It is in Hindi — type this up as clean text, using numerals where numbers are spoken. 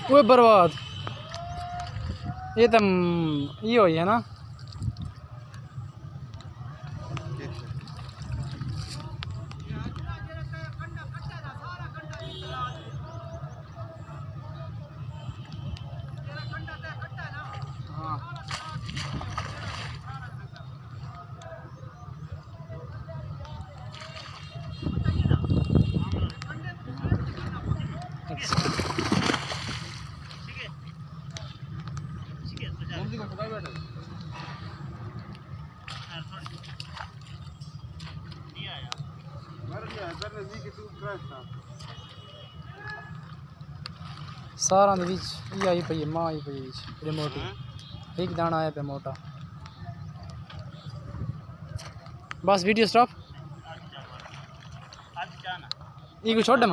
वो बर्बाद ये तो ये हुई है ना। सारा ये आई पई है माँ आई पई है मोटी एक दाना आया पे मोटा। बस वीडियो स्टॉप ये छोड़ दे।